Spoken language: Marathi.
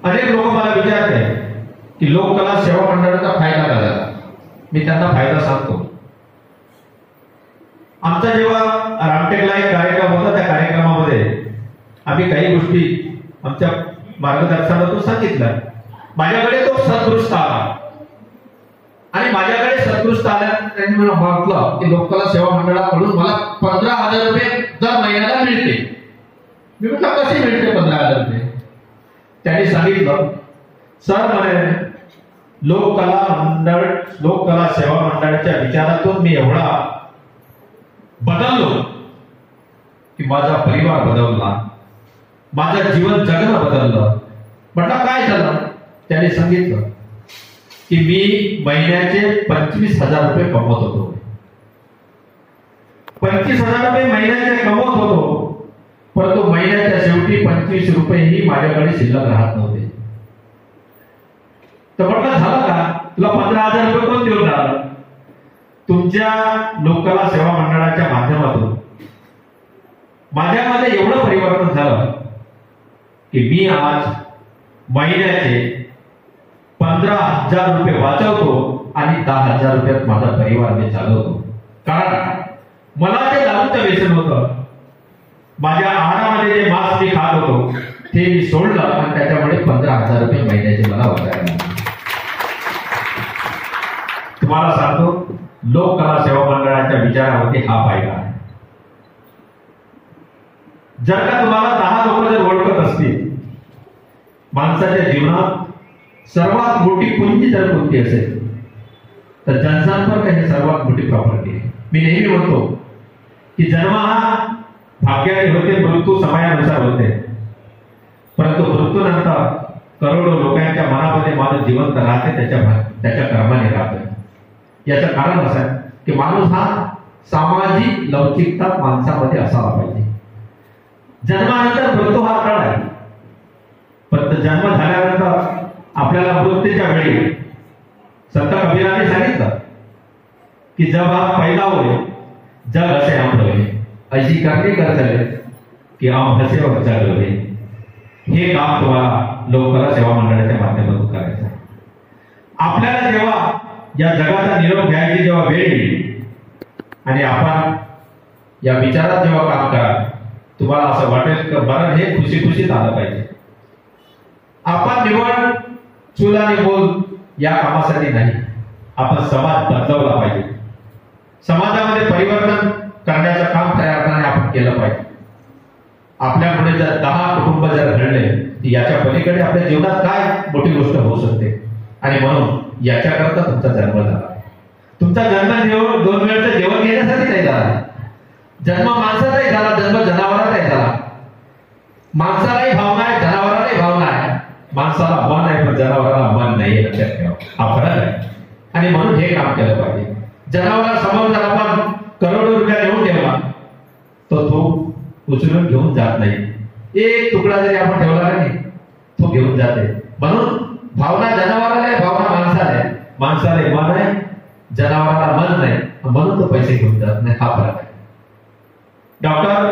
अनेक लोक मला विचारते की लोककला सेवा मंडळाचा फायदा काय झाला. मी त्यांना फायदा सांगतो. आमचा जेव्हा रामटेकला एक कार्यक्रम होता, त्या कार्यक्रमामध्ये आम्ही काही गोष्टी आमच्या मार्गदर्शनातून सांगितलं. माझ्याकडे तो सत्कृष्ट आला आणि माझ्याकडे सत्कृष्ट आल्यानंतर त्यांनी मला म्हटलं की लोककला सेवा मंडळाकडून मला 15,000 रुपये दर महिन्याला मिळते. मी म्हटलं कसे मिळते 15,000 रुपये. त्यांनी सांगितलं, सर म्हणे लोककला सेवा मंडळाच्या विचारातून मी एवढा बदललो की माझा परिवार बदलला, माझं जीवन जगणं बदललं. म्हटलं काय झालं. त्यांनी सांगितलं की मी महिन्याचे 25,000 रुपये कमवत होतो. 25,000 रुपये महिन्याचे कमवत होतो, परंतु महिन्याच्या शेवटी 25 रुपयेही माझ्याकडे शिल्लक राहत नव्हते. तर म्हटलं झालं का, तुला 15,000 रुपये कोण देऊन राहिलं. तुमच्या लोककला सेवा मंडळाच्या माध्यमातून माझ्यामध्ये एवढं परिवर्तन झालं की मी आज महिन्याचे 15,000 रुपये वाचवतो आणि 10,000 रुपयात माझा परिवार मी चालवतो. कारण मला जे दारूचं व्यसन होतं, माझ्या आहारामध्ये जे मांस मी खात होतो ते मी सोडलं आणि त्याच्यामुळे 15,000 रुपये महिन्याचे मला वाचायला. तुम्हाला सांगतो, लोककला सेवा मंडळाच्या विचारावरती हा फायदा आहे. जर का तुम्हाला 10 लोक जर ओळखत असतील, माणसाच्या जीवनात सर्वात मोठी पुंजी जर कोणती असेल तर जनसंपर्क ही सर्वात मोठी प्रॉपर्टी आहे. मी नेहमी म्हणतो की जन्म हा भाग्याने होते, मृत्यू समयानुसार होते, परंतु मृत्यूनंतर करोडो लोकांच्या मनामध्ये माणूस जिवंत राहते, त्याच्या कर्माने राहते. याचं कारण असं आहे की माणूस हा सामाजिक लवचिकता माणसामध्ये असावा पाहिजे. जन्मानंतर मृत्यू हा काळ आहे, पण जन्म झाल्यानंतर आपल्याला मृत्यूच्या वेळी संत कबीराने सांगितलं की जब आप पैदा हुए जग हसे हम रोए, अशी करणी करत की हम हसे और जग रोए. हे काम तुम्हाला लोककला सेवा मंडळाच्या माध्यमातून करायचं आहे. आपल्याला जेव्हा या जगाचा निरोप घ्यायची जेव्हा वेळ येईल आणि आपण या विचारात जेव्हा काम कराल, तुम्हाला असं वाटेल की बरं हे खुशी खुशीत आलं पाहिजे. आपण निवड चूल आणि बोल या कामासाठी नाही, आपण समाज बदलवला पाहिजे. समाजामध्ये परिवर्तन करण्याचं काम खऱ्या अर्थाने आपण केलं पाहिजे. आपल्यामुळे जर 10 कुटुंब जर घडले, याच्या पलीकडे आपल्या जीवनात काय मोठी गोष्ट होऊ शकते. आणि म्हणून याच्याकरता तुमचा जन्म झाला. तुमचा जन्म 2 वेळचं जेवण घेण्यासाठी नाही झाला. जन्म माणसाचाही झाला, जन्म जनावराचाही झाला. माणसालाही भावना आहे, जनावरालाही भावना आहे. माणसाला मन आहे पण जनावराला मन नाही, लक्षात ठेवा. हा फरक आहे. आणि म्हणून हे काम केलं पाहिजे. जनावरासमोर जर आपण करोडो रुपया घेऊन ठेवला तर तो उचलून घेऊन जात नाही. एक तुकडा जरी आपण ठेवला नाही तो घेऊन जाते. म्हणून भावना जनावराला आहे, भावना माणसाला आहे. माणसाला मन आहे, जनावराला मन नाही, म्हणून तो पैसे घेऊन जात नाही. हा फरक आहे. डॉक्टर